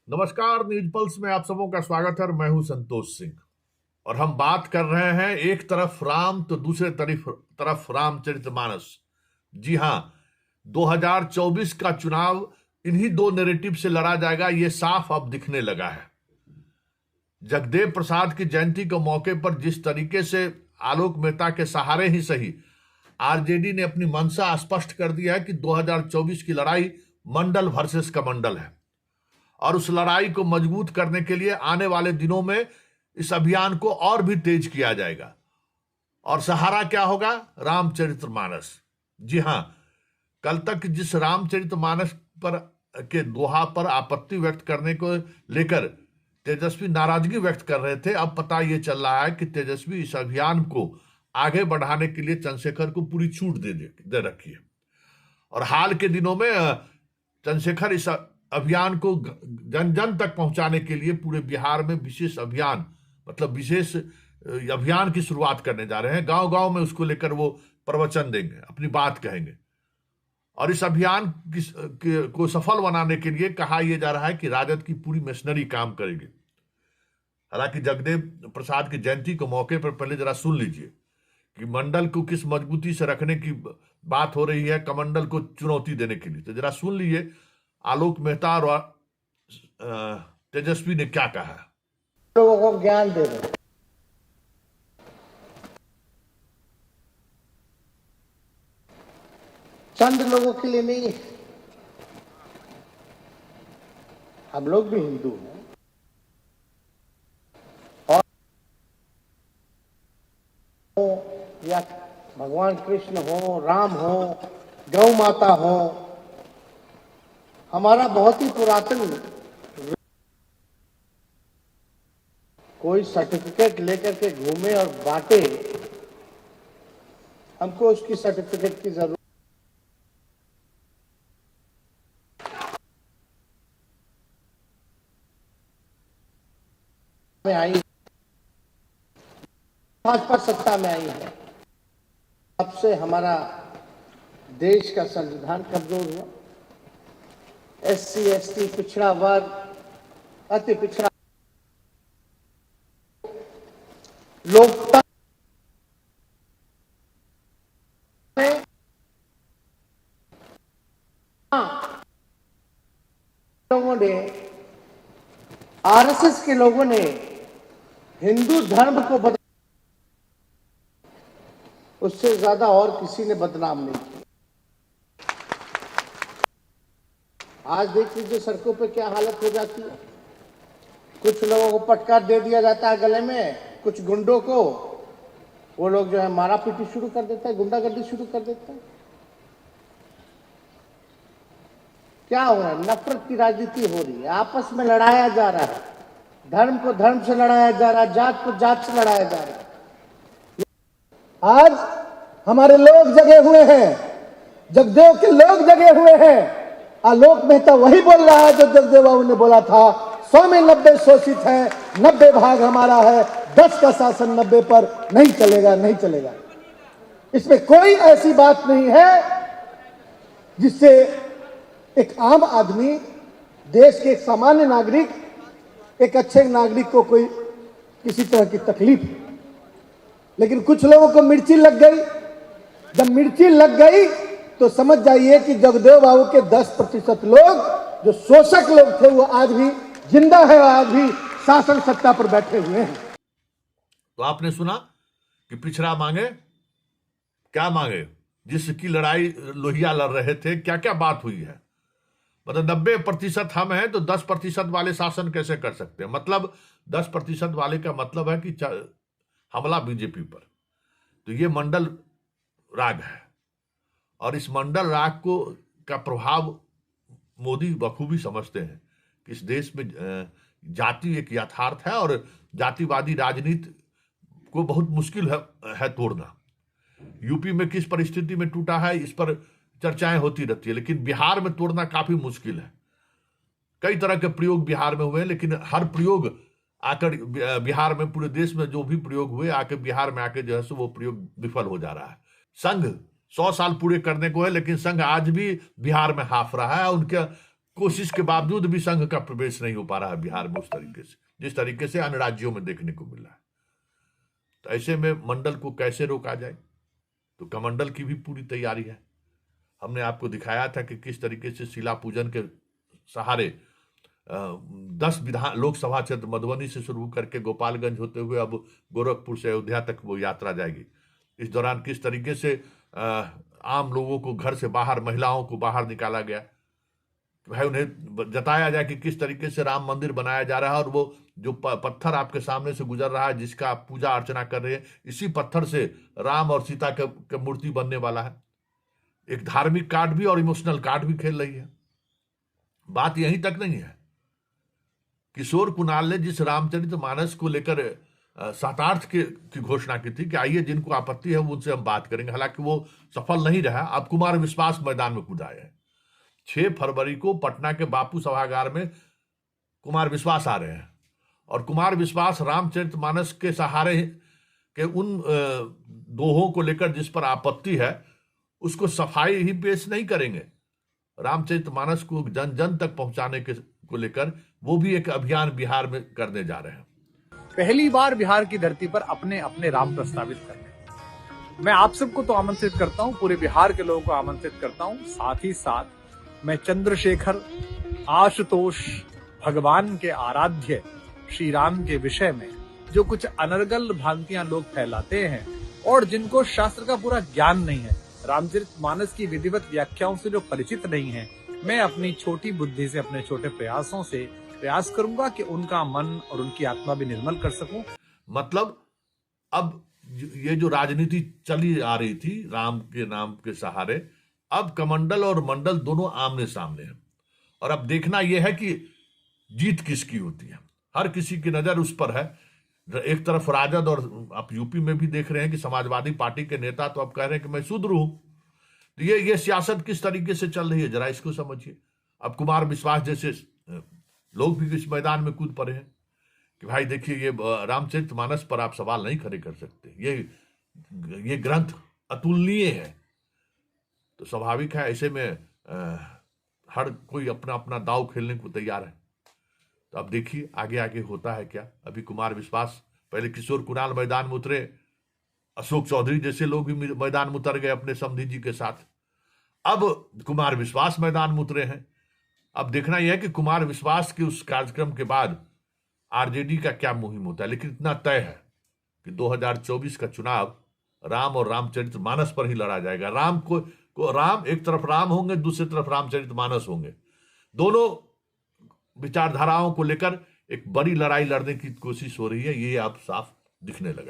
नमस्कार, news pulse में आप सबों का स्वागत है और मैं हूं संतोष सिंह। और हम बात कर रहे हैं एक तरफ राम तो दूसरे तरफ रामचरितमानस। जी हां, 2024 का चुनाव इन्हीं दो नैरेटिव से लड़ा जाएगा, ये साफ अब दिखने लगा है। जगदेव प्रसाद की जयंती के मौके पर जिस तरीके से आलोक मेहता के सहारे ही सही आरजेडी ने अपनी मंशा स्पष्ट कर दिया है कि 2024 की लड़ाई मंडल वर्सेस कमंडल है और उस लड़ाई को मजबूत करने के लिए आने वाले दिनों में इस अभियान को और भी तेज किया जाएगा। और सहारा क्या होगा? रामचरितमानस। जी हां, कल तक जिस रामचरितमानस पर के दोहा पर आपत्ति व्यक्त करने को लेकर तेजस्वी नाराजगी व्यक्त कर रहे थे, अब पता ये चल रहा है कि तेजस्वी इस अभियान को आगे बढ़ाने के लिए चंद्रशेखर को पूरी छूट दे रखी है। और हाल के दिनों में चंद्रशेखर इस अभियान को जन जन तक पहुंचाने के लिए पूरे बिहार में विशेष अभियान की शुरुआत करने जा रहे हैं। गांव गांव में उसको लेकर वो प्रवचन देंगे, अपनी बात कहेंगे। और इस अभियान को सफल बनाने के लिए कहा यह जा रहा है कि राजद की पूरी मशीनरी काम करेगी। हालांकि जगदेव प्रसाद की जयंती के मौके पर पहले जरा सुन लीजिए कि मंडल को किस मजबूती से रखने की बात हो रही है, कमंडल को चुनौती देने के लिए। तो जरा सुन लीजिए आलोक मेहता और तेजस्वी ने क्या कहा है। लोगों को ज्ञान दे दो। चंद लोगों के लिए नहीं है, हम लोग भी हिंदू हैं और या भगवान कृष्ण हो, राम हो, गौ माता हो, हमारा बहुत ही पुरातन कोई सर्टिफिकेट लेकर के घूमे और बांटे, हमको उसकी सर्टिफिकेट की जरूरत में आई, भाजपा सत्ता में आई है। तब से हमारा देश का संविधान कमजोर हुआ। SC ST पिछड़ा वर्ग, अति पिछड़ा लोकतंत्र में लोगों ने, RSS के लोगों ने हिंदू धर्म को बदला, उससे ज्यादा और किसी ने बदनाम नहीं किया। आज देख लीजिए सड़कों पे क्या हालत हो जाती है। कुछ लोगों को पटका दे दिया जाता है गले में, कुछ गुंडों को, वो लोग जो है मारा पीटी शुरू कर देता है, गुंडागर्दी शुरू कर देता है। क्या हो रहा है? नफरत की राजनीति हो रही है, आपस में लड़ाया जा रहा है, धर्म को धर्म से लड़ाया जा रहा है, जात को जात से लड़ाया जा रहा है। आज हमारे लोग जगे हुए हैं, जगदेव के लोग जगे हुए हैं। आलोक मेहता वही बोल रहा है जो जगदेव बाबू ने बोला था, 100 में 90 शोषित है, 90 भाग हमारा है, 10 का शासन 90 पर नहीं चलेगा, नहीं चलेगा। इसमें कोई ऐसी बात नहीं है जिससे एक आम आदमी, देश के एक सामान्य नागरिक, एक अच्छे नागरिक को कोई किसी तरह की तकलीफ। लेकिन कुछ लोगों को मिर्ची लग गई। जब मिर्ची लग गई तो समझ जाइए कि जगदेव बाबू के 10% लोग जो शोषक लोग थे वो आज भी जिंदा है, आज भी शासन सत्ता पर बैठे हुए हैं। तो आपने सुना कि पिछड़ा मांगे, क्या मांगे? जिसकी लड़ाई लोहिया लड़ रहे थे, क्या क्या बात हुई है। मतलब 90% हम हैं तो 10% वाले शासन कैसे कर सकते हैं? मतलब 10% वाले का मतलब है कि हमला बीजेपी पर। तो ये मंडल राग है और इस मंडल राग का प्रभाव मोदी बखूबी समझते हैं कि इस देश में जाति एक यथार्थ है और जातिवादी राजनीति को बहुत मुश्किल है तोड़ना। यूपी में किस परिस्थिति में टूटा है इस पर चर्चाएं होती रहती है, लेकिन बिहार में तोड़ना काफी मुश्किल है। कई तरह के प्रयोग बिहार में हुए, लेकिन हर प्रयोग आकर बिहार में, पूरे देश में जो भी प्रयोग हुए आके बिहार में आके जो है सो वो प्रयोग विफल हो जा रहा है। संघ 100 साल पूरे करने को है, लेकिन संघ आज भी बिहार में हाफ रहा है। उनके कोशिश के बावजूद भी संघ का प्रवेश नहीं हो पा रहा है बिहार में उस तरीके से, जिस तरीके से अन्य राज्यों में देखने को मिल रहा है। तो ऐसे में मंडल को कैसे रोका जाए, तो कमंडल की भी पूरी तैयारी है। हमने आपको दिखाया था कि किस तरीके से शिला पूजन के सहारे 10 लोकसभा क्षेत्र मधुबनी से शुरू करके गोपालगंज होते हुए अब गोरखपुर से अयोध्या तक वो यात्रा जाएगी। इस दौरान किस तरीके से आम लोगों को घर से बाहर, महिलाओं को बाहर निकाला गया, भाई उन्हें जताया जाए कि किस तरीके से राम मंदिर बनाया जा रहा है, और वो जो पत्थर आपके सामने से गुजर रहा है जिसका आप पूजा अर्चना कर रहे हैं, इसी पत्थर से राम और सीता का मूर्ति बनने वाला है। एक धार्मिक कार्ड भी और इमोशनल कार्ड भी खेल रही है। बात यहीं तक नहीं है। किशोर कुणाल ने जिस रामचरितमानस को लेकर शतार्थ की घोषणा की थी कि आइए जिनको आपत्ति है उनसे हम बात करेंगे, हालांकि वो सफल नहीं रहा। अब कुमार विश्वास मैदान में कूद आए हैं। 6 फरवरी को पटना के बापू सभागार में कुमार विश्वास आ रहे हैं, और कुमार विश्वास रामचरितमानस के सहारे के उन दोहों को लेकर जिस पर आपत्ति है उसको सफाई ही पेश नहीं करेंगे। रामचरितमानस को जन जन तक पहुंचाने को लेकर वो भी एक अभियान बिहार में करने जा रहे हैं। पहली बार बिहार की धरती पर अपने अपने राम प्रस्तावित करने, मैं आप सबको तो आमंत्रित करता हूं, पूरे बिहार के लोगों को आमंत्रित करता हूं। साथ ही साथ मैं चंद्रशेखर, आशुतोष, भगवान के आराध्य श्री राम के विषय में जो कुछ अनर्गल भ्रांतियां लोग फैलाते हैं और जिनको शास्त्र का पूरा ज्ञान नहीं है, रामचरितमानस की विधिवत व्याख्याओं से जो परिचित नहीं है, मैं अपनी छोटी बुद्धि से, अपने छोटे प्रयासों से प्रयास करूंगा कि उनका मन और उनकी आत्मा भी निर्मल कर सकूं। मतलब अब ये जो राजनीति चली आ रही थी राम के नाम के सहारे, अब कमंडल और मंडल दोनों आमने सामने हैं, और अब देखना यह है कि जीत किसकी होती है। हर किसी की नजर उस पर है। एक तरफ राजद, और आप यूपी में भी देख रहे हैं कि समाजवादी पार्टी के नेता तो अब कह रहे हैं कि मैं शूद्र हूं। तो ये सियासत किस तरीके से चल रही है, जरा इसको समझिए। अब कुमार विश्वास जैसे लोग भी इस मैदान में कूद पड़े हैं कि भाई देखिए, ये रामचरितमानस पर आप सवाल नहीं खड़े कर सकते, ये ग्रंथ अतुलनीय है। तो स्वाभाविक है ऐसे में हर कोई अपना अपना दांव खेलने को तैयार है। तो अब देखिए आगे आगे होता है क्या। अभी कुमार विश्वास, पहले किशोर कुणाल मैदान में उतरे, अशोक चौधरी जैसे लोग भी मैदान में उतर गए अपने समधी जी के साथ, अब कुमार विश्वास मैदान में उतरे हैं। अब देखना यह है कि कुमार विश्वास के उस कार्यक्रम के बाद आरजेडी का क्या मुहिम होता है। लेकिन इतना तय है कि 2024 का चुनाव राम और रामचरितमानस पर ही लड़ा जाएगा। राम एक तरफ राम होंगे, दूसरी तरफ रामचरितमानस होंगे। दोनों विचारधाराओं को लेकर एक बड़ी लड़ाई लड़ने की कोशिश हो रही है, ये अब साफ दिखने लगा है।